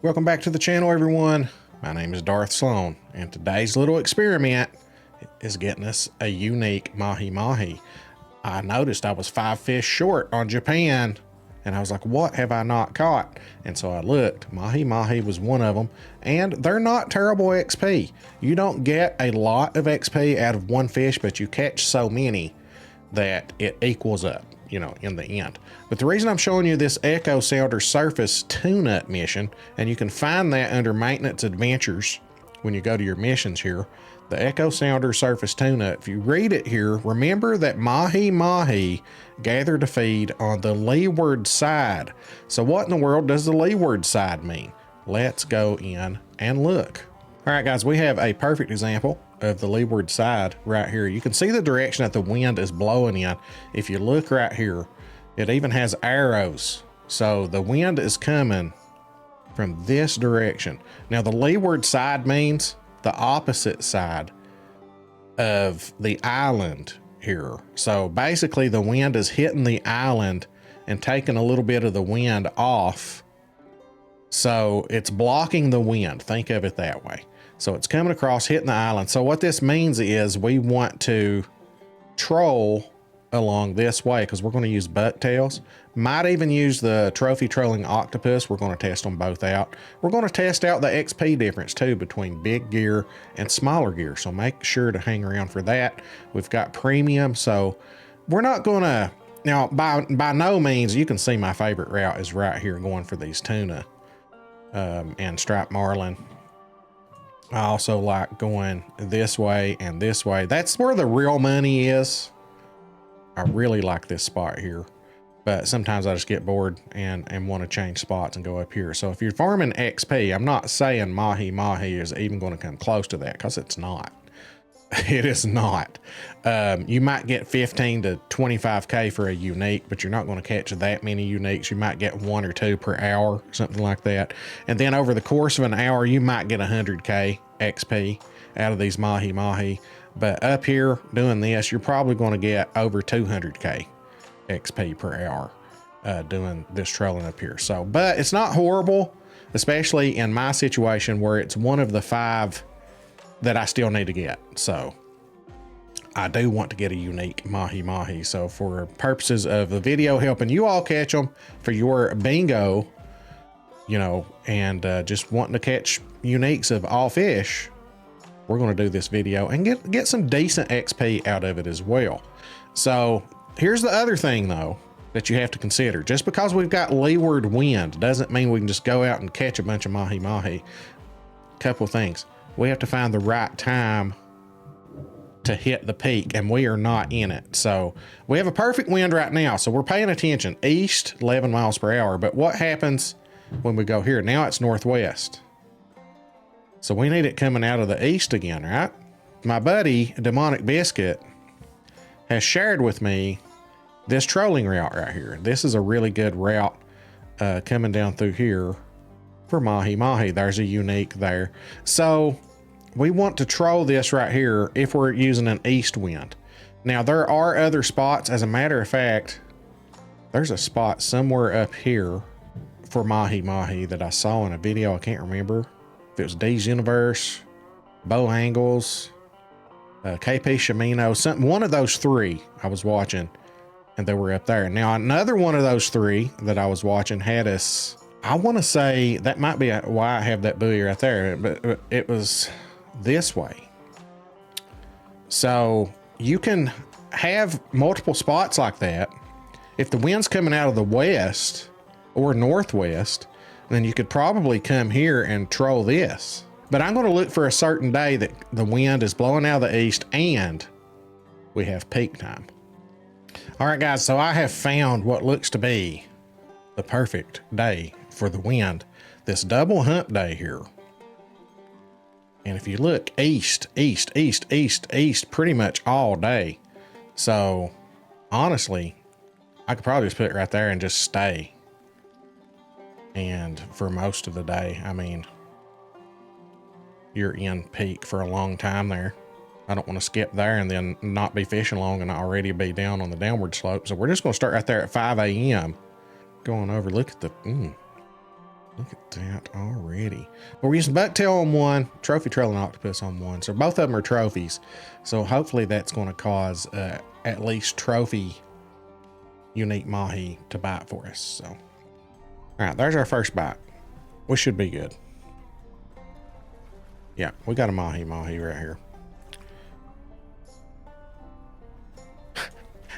Welcome back to the channel, everyone. My name is Darth Sloan, and today's little experiment is getting us a unique Mahi Mahi. I noticed I was 5 fish short on Japan, and I was like, what have I not caught? And so I looked. Mahi Mahi was one of them, and they're not terrible XP. You don't get a lot of XP out of one fish, but you catch so many that it equals up, you know, in the end. But the reason I'm showing you this Echo Sounder Surface tune-up mission, and you can find that under Maintenance Adventures when you go to your missions here, the Echo Sounder Surface tune-up. If you read it here, remember that Mahi Mahi gather to feed on the leeward side. So what in the world does the leeward side mean? Let's go in and look. All right, guys, we have a perfect example of the leeward side right here. You can see the direction that the wind is blowing in. If you look right here, it even has arrows. So the wind is coming from this direction. Now the leeward side means the opposite side of the island here. So basically the wind is hitting the island and taking a little bit of the wind off. So it's blocking the wind. Think of it that way. So it's coming across, hitting the island. So what this means is we want to troll along this way because we're going to use bucktails. Might even use the trophy trolling octopus. We're going to test them both out. We're going to test out the XP difference too between big gear and smaller gear. So make sure to hang around for that. We've got premium. So we're not going to, now by no means, you can see my favorite route is right here going for these tuna and striped marlin. I also like going this way and this way. That's where the real money is. I really like this spot here, but sometimes I just get bored and want to change spots and go up here. So if you're farming XP, I'm not saying Mahi Mahi is even going to come close to that because it's not. It is not. You might get 15 to 25K for a unique, but you're not going to catch that many uniques. You might get 1 or 2 per hour, something like that. And then over the course of an hour, you might get 100K XP out of these Mahi Mahi. But up here doing this, you're probably going to get over 200K XP per hour doing this trolling up here. So, but it's not horrible, especially in my situation where it's one of the 5 that I still need to get. So I do want to get a unique Mahi Mahi. So for purposes of the video helping you all catch them for your bingo, you know, and just wanting to catch uniques of all fish, we're going to do this video and get some decent XP out of it as well. So here's the other thing though that you have to consider. Just because we've got leeward wind doesn't mean we can just go out and catch a bunch of Mahi Mahi. Couple things. We have to find the right time to hit the peak, and we are not in it. So we have a perfect wind right now. So we're paying attention. East, 11 miles per hour. But what happens when we go here? Now it's northwest. So we need it coming out of the east again, right? My buddy, Demonic Biscuit, has shared with me this trolling route right here. This is a really good route coming down through here for Mahi Mahi. There's a unique there. So we want to troll this right here if we're using an east wind. Now there are other spots. As a matter of fact, there's a spot somewhere up here for Mahi Mahi that I saw in a video. I can't remember if it was D's Universe, Bow Angles, KP Shimino, something, one of those 3 I was watching, and they were up there. Now another one of those 3 that I was watching had us, I want to say that might be why I have that buoy right there, but it was this way. So you can have multiple spots like that. If the wind's coming out of the west or northwest, then you could probably come here and troll this. But I'm going to look for a certain day that the wind is blowing out of the east and we have peak time. All right, guys, so I have found what looks to be the perfect day for the wind, this double hump day here. And if you look east, east, east, east, east, pretty much all day. So honestly, I could probably just put it right there and just stay. And for most of the day, I mean, you're in peak for a long time there. I don't want to skip there and then not be fishing long and already be down on the downward slope. So we're just going to start right there at 5 a.m. Going over, look at the, Look at that already. Well, we're using bucktail on one, trophy trolling octopus on one. So both of them are trophies. So hopefully that's going to cause at least trophy unique mahi to bite for us. So, all right, there's our first bite. We should be good. Yeah, we got a mahi mahi right here.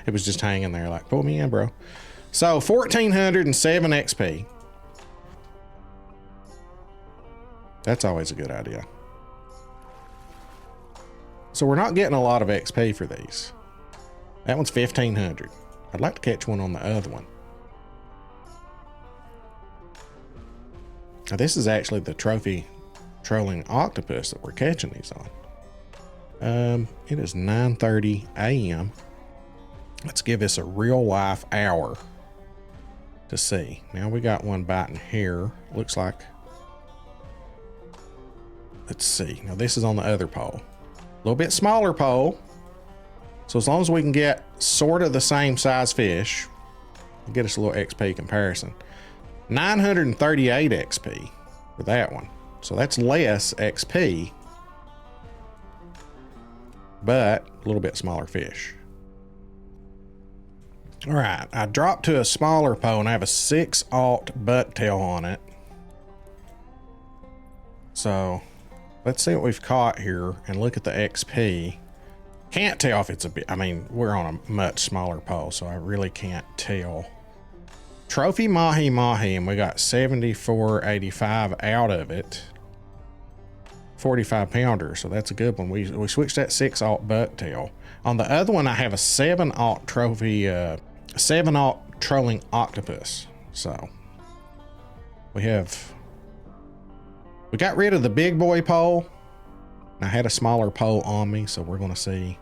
It was just hanging there like, pull me in, bro. So 1,407 XP. That's always a good idea. So we're not getting a lot of XP for these. That one's 1,500. I'd like to catch one on the other one. Now this is actually the trophy trolling octopus that we're catching these on. It is 9:30 a.m. Let's give this a real life hour to see. Now we got one biting here. Looks like, let's see. Now this is on the other pole. A little bit smaller pole. So as long as we can get sort of the same size fish, get us a little XP comparison. 938 XP for that one. So that's less XP, but a little bit smaller fish. All right, I dropped to a smaller pole and I have a 6/0 bucktail on it. So let's see what we've caught here and look at the XP. Can't tell if it's a bit, I mean, we're on a much smaller pole, so I really can't tell. Trophy Mahi Mahi, and we got 74.85 out of it. 45 pounder, so that's a good one. We switched that 6/0 bucktail. On the other one, I have a 7/0 trophy, 7/0 trolling octopus. So we got rid of the big boy pole. I had a smaller pole on me, so we're going to see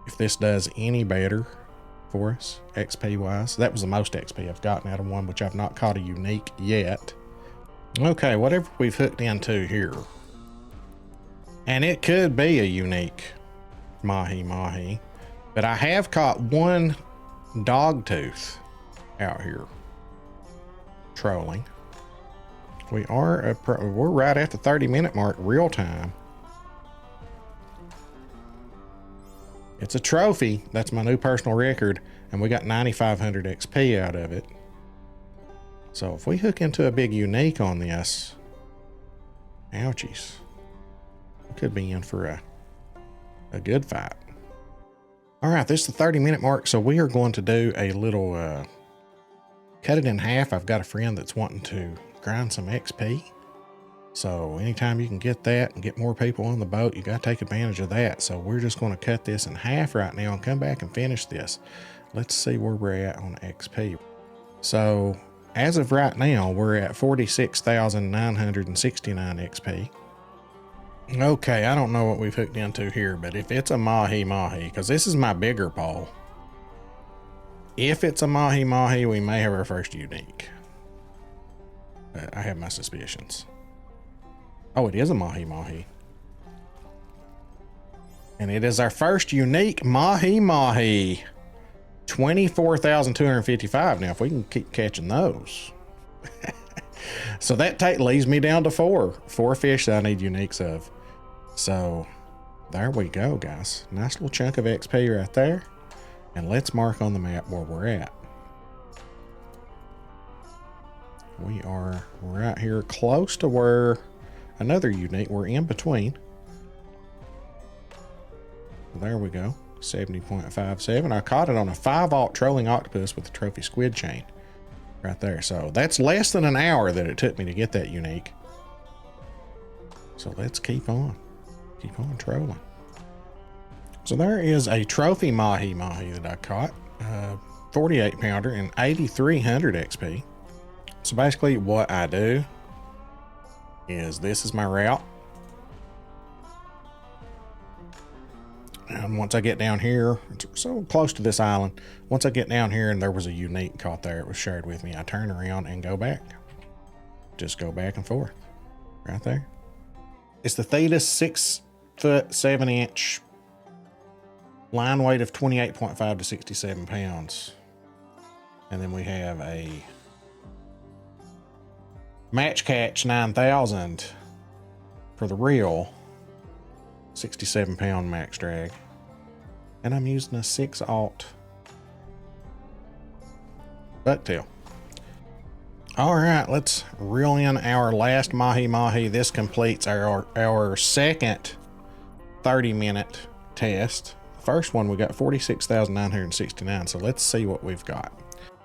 if this does any better for us XP wise. That was the most XP I've gotten out of one, which I've not caught a unique yet. Okay, whatever we've hooked into here, and it could be a unique mahi mahi, but I have caught one dog tooth out here trolling. We're right at the 30-minute mark real time. It's a trophy. That's my new personal record, and we got 9,500 XP out of it. So if we hook into a big unique on this, ouchies, we could be in for a good fight. All right, this is the 30-minute mark, so we are going to do a little cut it in half. I've got a friend that's wanting to grind some XP. So anytime you can get that and get more people on the boat, you got to take advantage of that. So we're just going to cut this in half right now and come back and finish this. Let's see where we're at on XP. So as of right now, we're at 46,969 XP. Okay, I don't know what we've hooked into here, but if it's a mahi mahi, because this is my bigger pole, if it's a mahi mahi, we may have our first unique. I have my suspicions. Oh, it is a mahi mahi. And it is our first unique mahi mahi. 24,255. Now, if we can keep catching those. So that leaves me down to four fish that I need uniques of. So there we go, guys. Nice little chunk of XP right there. And let's mark on the map where we're at. We are right here close to where another unique, we're in between. There we go, 70.57. I caught it on a 5/0 trolling octopus with a trophy squid chain right there. So that's less than an hour that it took me to get that unique. So let's keep on trolling. So there is a trophy mahi mahi that I caught, 48 pounder and 8,300 XP. So basically what I do is this is my route. And once I get down here, it's so close to this island. Once I get down here and there was a unique caught there, it was shared with me, I turn around and go back. Just go back and forth right there. It's the Thetis 6 foot 7 inch, line weight of 28.5 to 67 pounds. And then we have a Match catch 9,000 for the reel. 67-pound max drag. And I'm using a 6/0 bucktail. All right, let's reel in our last Mahi Mahi. This completes our second 30-minute test. The first one we got 46,969. So let's see what we've got.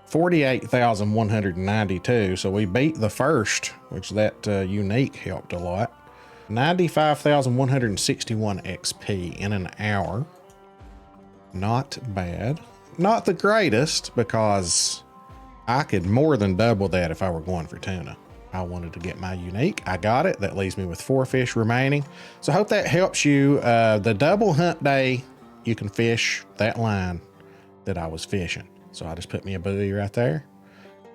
48,192. So we beat the first, which that unique helped a lot. 95,161 XP in an hour. Not bad. Not the greatest, because I could more than double that if I were going for tuna. I wanted to get my unique. I got it. That leaves me with 4 fish remaining. So I hope that helps you. The double hunt day, you can fish that line that I was fishing. So I just put me a buoy right there,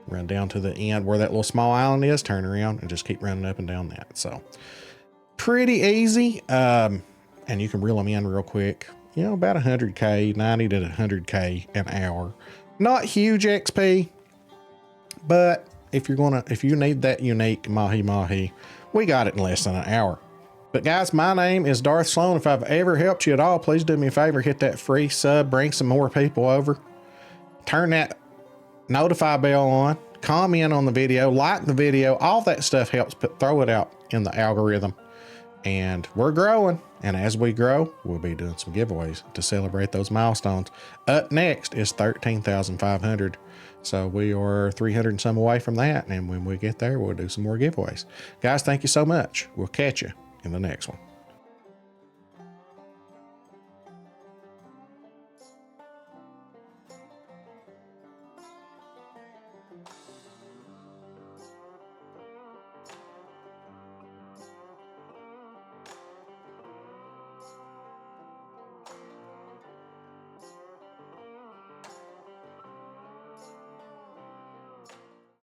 run down to the end where that little small island is, turn around and just keep running up and down that. So pretty easy. And you can reel them in real quick. You know, about 100K, 90 to 100K an hour. Not huge XP. But if you need that unique Mahi Mahi, we got it in less than an hour. But guys, my name is Darth Sloan. If I've ever helped you at all, please do me a favor, hit that free sub, bring some more people over. Turn that notify bell on, comment on the video, like the video, all that stuff helps throw it out in the algorithm. And we're growing. And as we grow, we'll be doing some giveaways to celebrate those milestones. Up next is 13,500. So we are 300 and some away from that. And when we get there, we'll do some more giveaways. Guys, thank you so much. We'll catch you in the next one.